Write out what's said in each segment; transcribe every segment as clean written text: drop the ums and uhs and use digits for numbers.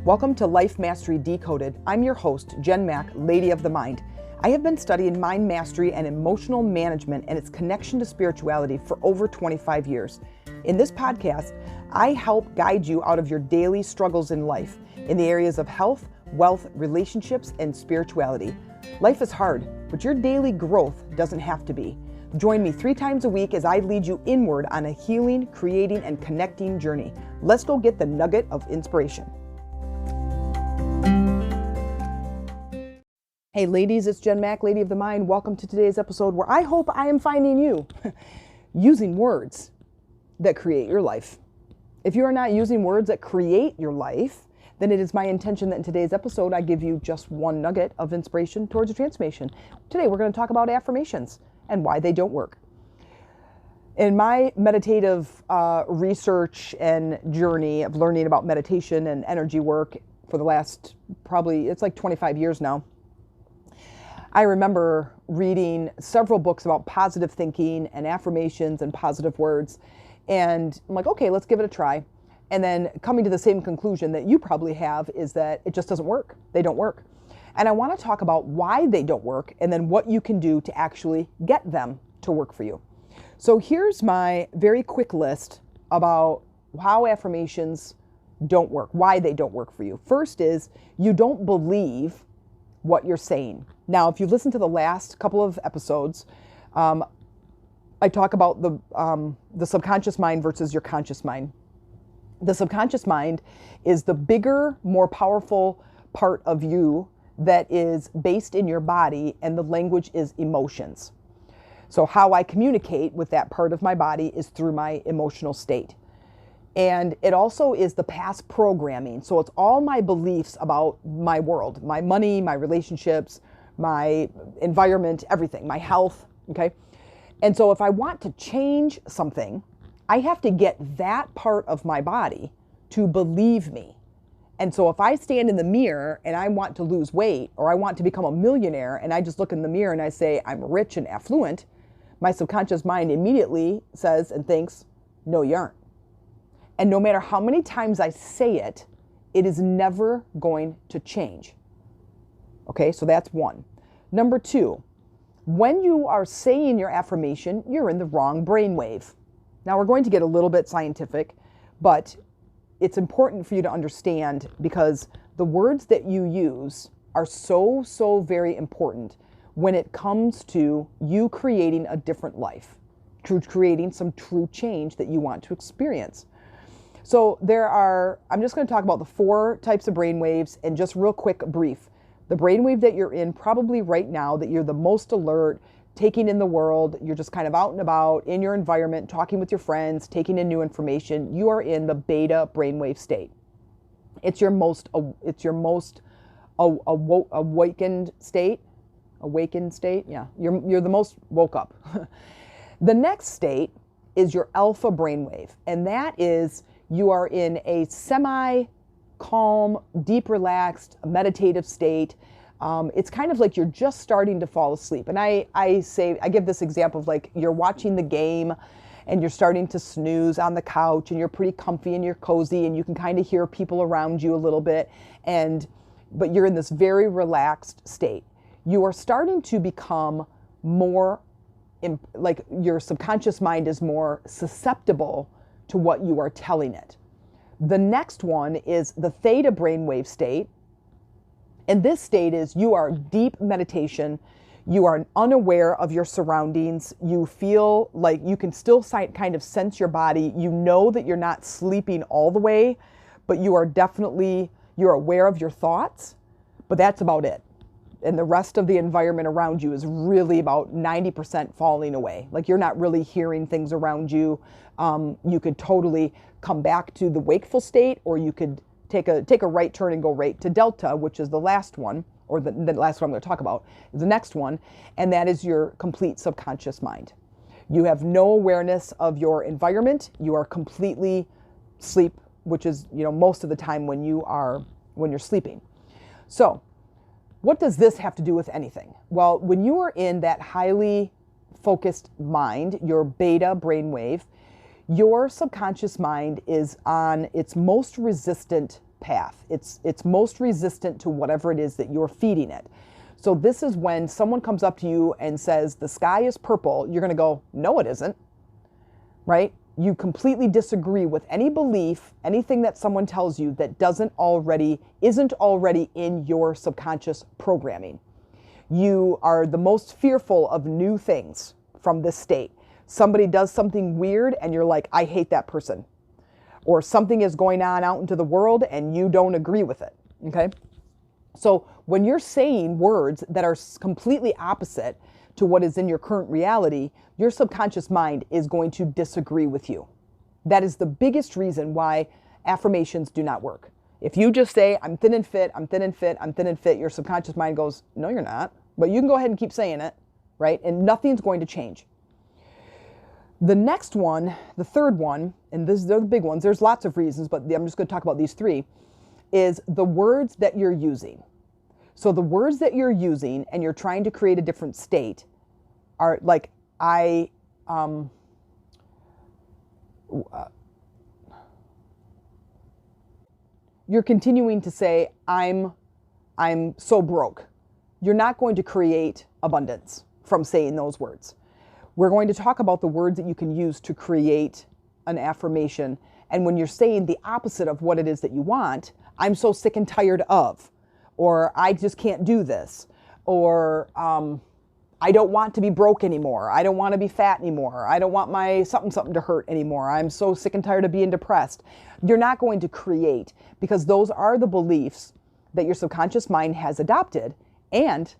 Welcome to Life Mastery Decoded. I'm your host, Jen Mack, Lady of the Mind. I have been studying mind mastery and emotional management and its connection to spirituality for over 25 years. In this podcast, I help guide you out of your daily struggles in life in the areas of health, wealth, relationships, and spirituality. Life is hard, but your daily growth doesn't have to be. Join me 3 times a week as I lead you inward on a healing, creating, and connecting journey. Let's go get the nugget of inspiration. Hey ladies, it's Jen Mack, Lady of the Mind. Welcome to today's episode where I hope I am finding you using words that create your life. If you are not using words that create your life, then it is my intention that in today's episode I give you just one nugget of inspiration towards a transformation. Today we're going to talk about affirmations and why they don't work. In my meditative research and journey of learning about meditation and energy work for the last it's like 25 years now, I remember reading several books about positive thinking and affirmations and positive words. And I'm like, okay, let's give it a try. And then coming to the same conclusion that you probably have is that it just doesn't work. They don't work. And I want to talk about why they don't work and then what you can do to actually get them to work for you. So here's my very quick list about how affirmations don't work, why they don't work for you. First is you don't believe what you're saying. Now, if you've listened to the last couple of episodes, I talk about the subconscious mind versus your conscious mind. The subconscious mind is the bigger, more powerful part of you that is based in your body, and the language is emotions. So how I communicate with that part of my body is through my emotional state. And it also is the past programming. So it's all my beliefs about my world, my money, my relationships, my environment, everything, my health, okay? And so if I want to change something, I have to get that part of my body to believe me. And so if I stand in the mirror and I want to lose weight, or I want to become a millionaire, and I just look in the mirror and I say, I'm rich and affluent, my subconscious mind immediately says and thinks, no, you aren't. And no matter how many times I say it, it is never going to change. Okay, so that's one. Number 2, when you are saying your affirmation, you're in the wrong brainwave. Now we're going to get a little bit scientific, but it's important for you to understand because the words that you use are so very important when it comes to you creating a different life, creating some true change that you want to experience. So I'm just going to talk about the 4 types of brainwaves and just real quick brief. The brainwave that you're in probably right now, that you're the most alert, taking in the world, you're just kind of out and about in your environment, talking with your friends, taking in new information, you are in the beta brainwave state. It's your most awakened state. Yeah, you're the most woke up. The next state is your alpha brainwave, and that is you are in a semi-calm, deep, relaxed, meditative state. It's kind of like you're just starting to fall asleep. And I give this example of like you're watching the game and you're starting to snooze on the couch and you're pretty comfy and you're cozy and you can kind of hear people around you a little bit. But you're in this very relaxed state. You are starting to become more, like your subconscious mind is more susceptible to what you are telling it. The next one is the theta brainwave state. And this state is you are deep meditation. You are unaware of your surroundings. You feel like you can still kind of sense your body. You know that you're not sleeping all the way, but you're aware of your thoughts, but that's about it. And the rest of the environment around you is really about 90% falling away. Like you're not really hearing things around you. You could totally come back to the wakeful state, or you could take a right turn and go right to delta, which is the last one, or the last one I'm going to talk about is the next one, and that is your complete subconscious mind. You have no awareness of your environment. You are completely sleep, which is most of the time when you're sleeping. So what does this have to do with anything? Well, when you are in that highly focused mind, your beta brainwave, your subconscious mind is on its most resistant path. It's most resistant to whatever it is that you're feeding it. So this is when someone comes up to you and says, the sky is purple, you're going to go, no, it isn't, right? You completely disagree with any belief, anything that someone tells you that isn't already in your subconscious programming. You are the most fearful of new things from this state. Somebody does something weird and you're like, I hate that person. Or something is going on out into the world and you don't agree with it, okay? So when you're saying words that are completely opposite to what is in your current reality, your subconscious mind is going to disagree with you. That is the biggest reason why affirmations do not work. If you just say, I'm thin and fit, I'm thin and fit, I'm thin and fit, your subconscious mind goes, no, you're not. But you can go ahead and keep saying it, right? And nothing's going to change. The next one, the third one, and they're the big ones, there's lots of reasons, but I'm just going to talk about these three, is the words that you're using. So the words that you're using and you're trying to create a different state are like, you're continuing to say, I'm so broke. You're not going to create abundance from saying those words. We're going to talk about the words that you can use to create an affirmation. And when you're saying the opposite of what it is that you want, I'm so sick and tired of, or I just can't do this, or I don't want to be broke anymore. I don't want to be fat anymore. I don't want my something to hurt anymore. I'm so sick and tired of being depressed. You're not going to create, because those are the beliefs that your subconscious mind has adopted, and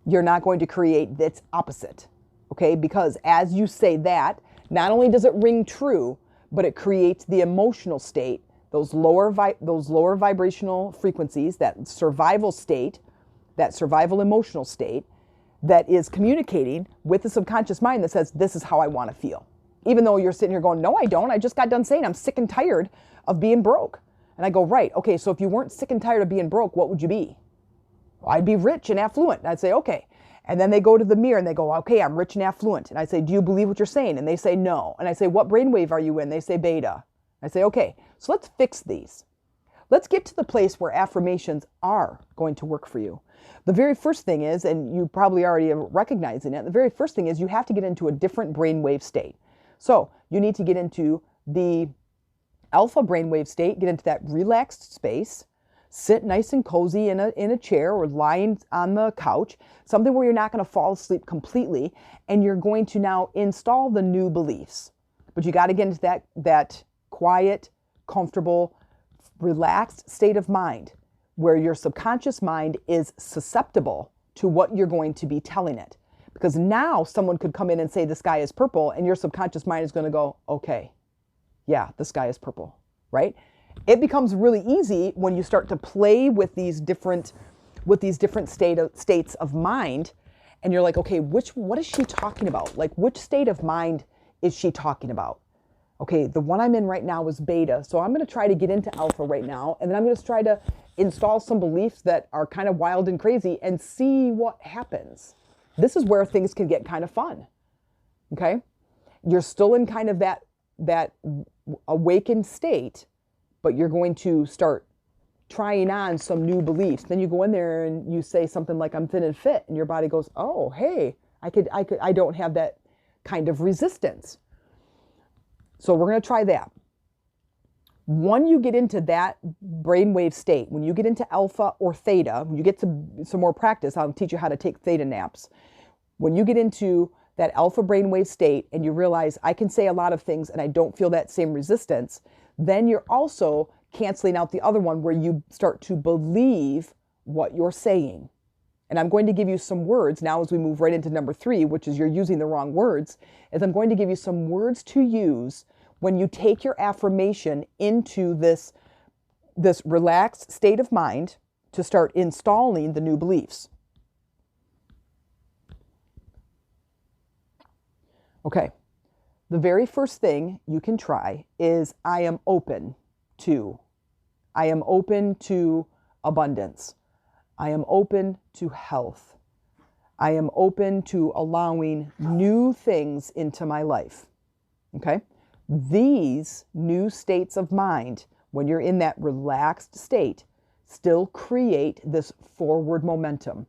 you're not going to create its opposite. Okay, because as you say that, not only does it ring true, but it creates the emotional state, those lower vibrational frequencies, that survival state, that survival emotional state, that is communicating with the subconscious mind that says, this is how I want to feel. Even though you're sitting here going, no, I don't. I just got done saying I'm sick and tired of being broke. And I go, right, okay, so if you weren't sick and tired of being broke, what would you be? Well, I'd be rich and affluent. And I'd say, okay. And then they go to the mirror and they go, okay, I'm rich and affluent. And I say, do you believe what you're saying? And they say, no. And I say, what brainwave are you in? They say, beta. I say, okay, so let's fix these. Let's get to the place where affirmations are going to work for you. The very first thing is, and you probably already are recognizing it, the very first thing is you have to get into a different brainwave state. So you need to get into the alpha brainwave state, get into that relaxed space, sit nice and cozy in a chair or lying on the couch, something where you're not going to fall asleep completely, and you're going to now install the new beliefs. But you got to get into that quiet, comfortable, relaxed state of mind where your subconscious mind is susceptible to what you're going to be telling it. Because now someone could come in and say the sky is purple, and your subconscious mind is going to go, okay, yeah, the sky is purple, right? It becomes really easy when you start to play with these different states of mind, and you're like, okay, what is she talking about? Like, which state of mind is she talking about? Okay, the one I'm in right now is beta, so I'm going to try to get into alpha right now, and then I'm going to try to install some beliefs that are kind of wild and crazy and see what happens. This is where things can get kind of fun. Okay, you're still in kind of that awakened state, but you're going to start trying on some new beliefs. Then you go in there and you say something like, I'm thin and fit, and your body goes, oh, hey, I don't have that kind of resistance. So we're going to try that. When you get into that brainwave state, when you get into alpha or theta, when you get to some more practice, I'll teach you how to take theta naps. When you get into that alpha brainwave state and you realize I can say a lot of things and I don't feel that same resistance, then you're also canceling out the other one where you start to believe what you're saying. And I'm going to give you some words now as we move right into number 3, which is you're using the wrong words, is I'm going to give you some words to use when you take your affirmation into this relaxed state of mind to start installing the new beliefs. Okay, the very first thing you can try is I am open to abundance. I am open to health. I am open to allowing new things into my life. Okay? These new states of mind when you're in that relaxed state, still create this forward momentum.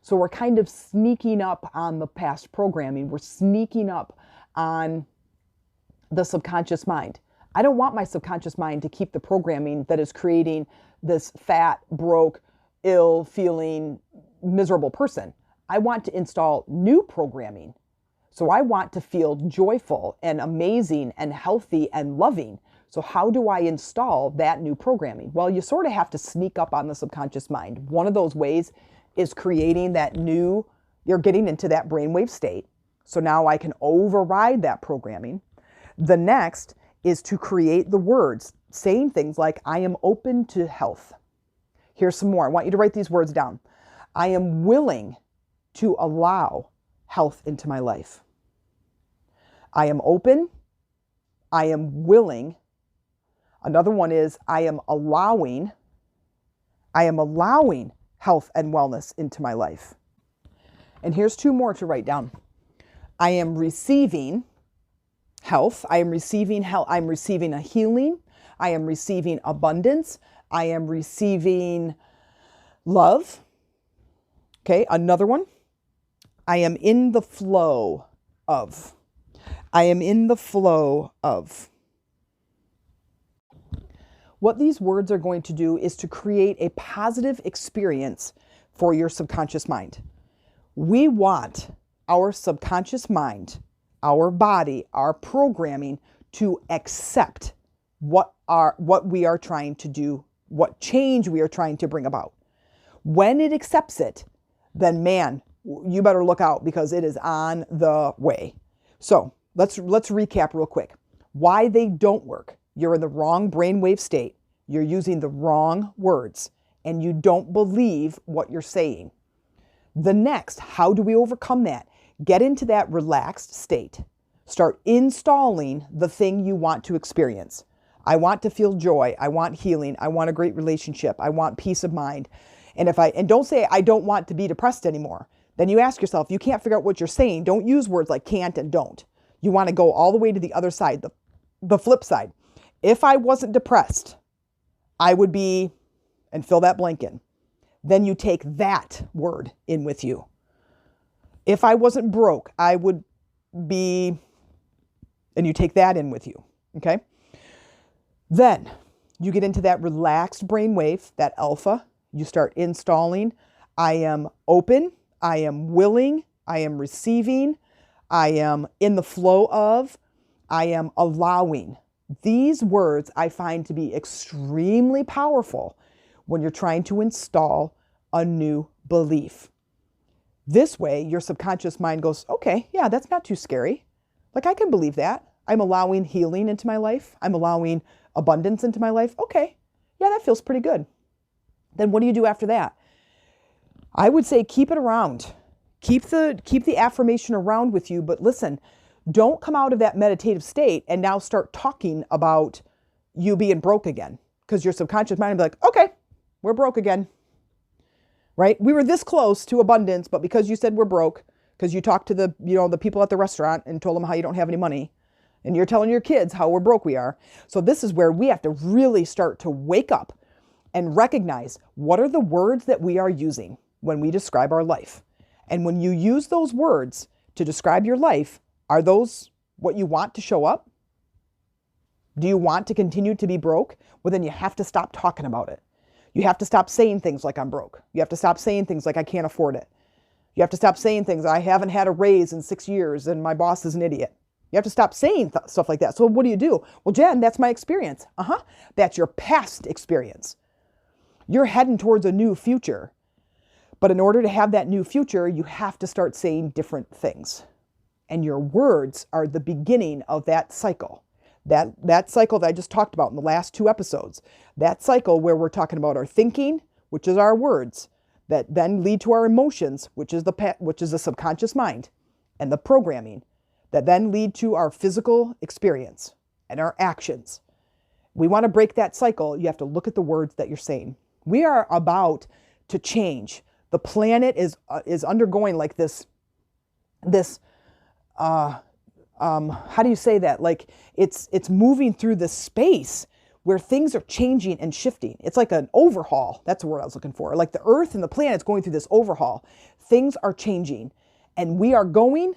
So we're kind of sneaking up on the past programming. We're sneaking up on the subconscious mind. I don't want my subconscious mind to keep the programming that is creating this fat, broke, ill feeling, miserable person. I want to install new programming. So I want to feel joyful and amazing and healthy and loving. So how do I install that new programming? Well, you sort of have to sneak up on the subconscious mind. One of those ways is creating that new, you're getting into that brainwave state. So now I can override that programming. The next is to create the words, saying things like, I am open to health. Here's some more. I want you to write these words down. I am willing to allow health into my life. I am open. I am willing. Another one is I am allowing health and wellness into my life. And here's two more to write down. I am receiving health. I am receiving health. I'm receiving a healing. I am receiving abundance. I am receiving love. Okay, another one. I am in the flow of. I am in the flow of. What these words are going to do is to create a positive experience for your subconscious mind. We want our subconscious mind, our body, our programming to accept what we are trying to do, what change we are trying to bring about. When it accepts it, then man, you better look out because it is on the way. So let's recap real quick. Why they don't work. You're in the wrong brainwave state. You're using the wrong words and you don't believe what you're saying. The next, how do we overcome that? Get into that relaxed state. Start installing the thing you want to experience. I want to feel joy. I want healing. I want a great relationship. I want peace of mind. And don't say, I don't want to be depressed anymore. Then you ask yourself, you can't figure out what you're saying. Don't use words like can't and don't. You want to go all the way to the other side, the flip side. If I wasn't depressed, I would be, and fill that blank in. Then you take that word in with you. If I wasn't broke, I would be, and you take that in with you, okay? Then you get into that relaxed brainwave, that alpha. You start installing, I am open, I am willing, I am receiving, I am in the flow of, I am allowing. These words I find to be extremely powerful when you're trying to install a new belief. This way, your subconscious mind goes, okay, yeah, that's not too scary. Like, I can believe that. I'm allowing healing into my life. I'm allowing abundance into my life. Okay, yeah, that feels pretty good. Then what do you do after that? I would say keep it around. Keep the affirmation around with you, but listen, don't come out of that meditative state and now start talking about you being broke again, because your subconscious mind will be like, okay, we're broke again, right? We were this close to abundance, but because you said we're broke, because you talked to the people at the restaurant and told them how you don't have any money, and you're telling your kids how we're broke we are. So this is where we have to really start to wake up and recognize what are the words that we are using when we describe our life. And when you use those words to describe your life, are those what you want to show up? Do you want to continue to be broke? Well, then you have to stop talking about it. You have to stop saying things like I'm broke. You have to stop saying things like I can't afford it. You have to stop saying things, I haven't had a raise in 6 years and my boss is an idiot. You have to stop saying stuff like that. So what do? Well, Jen, that's my experience. That's your past experience. You're heading towards a new future. But in order to have that new future, you have to start saying different things. And your words are the beginning of that cycle. That cycle that I just talked about in the last 2 episodes. That cycle where we're talking about our thinking, which is our words, that then lead to our emotions, which is the subconscious mind, and the programming, that then lead to our physical experience and our actions. We want to break that cycle. You have to look at the words that you're saying. We are about to change. The planet is undergoing like this how do you say that? Like it's moving through this space where things are changing and shifting. It's like an overhaul. That's the word I was looking for. Like the earth and the planet's going through this overhaul. Things are changing and we are going,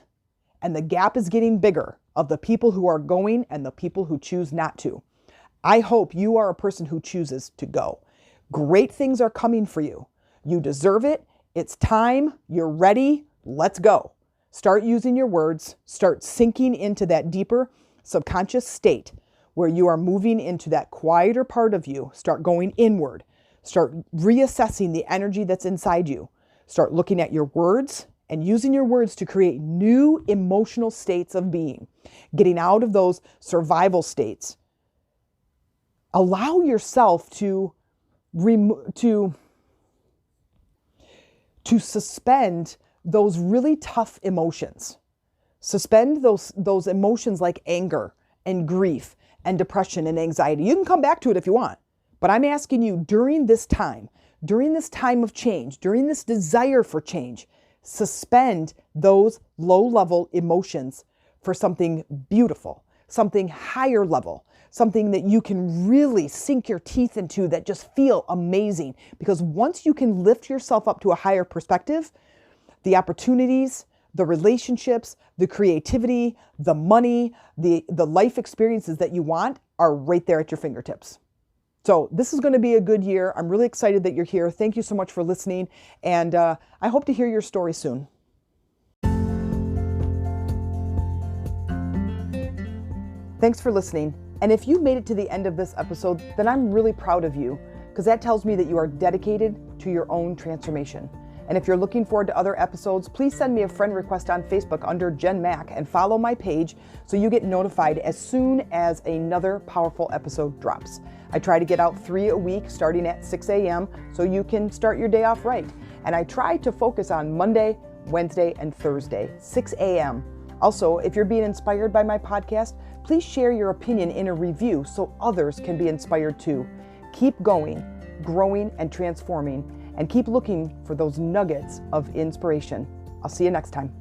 and the gap is getting bigger of the people who are going and the people who choose not to. I hope you are a person who chooses to go. Great things are coming for you. You deserve it. It's time. You're ready. Let's go. Start using your words. Start sinking into that deeper subconscious state where you are moving into that quieter part of you. Start going inward. Start reassessing the energy that's inside you. Start looking at your words and using your words to create new emotional states of being, getting out of those survival states. Allow yourself to suspend those really tough emotions. Suspend those emotions like anger and grief and depression and anxiety. You can come back to it if you want, but I'm asking you during this time of change, during this desire for change, suspend those low-level emotions for something beautiful, something higher level, something that you can really sink your teeth into that just feel amazing. Because once you can lift yourself up to a higher perspective, the opportunities, the relationships, the creativity, the money, the life experiences that you want are right there at your fingertips. So this is going to be a good year. I'm really excited that you're here. Thank you so much for listening. And I hope to hear your story soon. Thanks for listening. And if you made it to the end of this episode, then I'm really proud of you, because that tells me that you are dedicated to your own transformation. And if you're looking forward to other episodes, please send me a friend request on Facebook under Jen Mack and follow my page so you get notified as soon as another powerful episode drops. I try to get out 3 a week starting at 6 a.m. so you can start your day off right. And I try to focus on Monday, Wednesday, and Thursday, 6 a.m. Also, if you're being inspired by my podcast, please share your opinion in a review so others can be inspired too. Keep going, growing, and transforming, and keep looking for those nuggets of inspiration. I'll see you next time.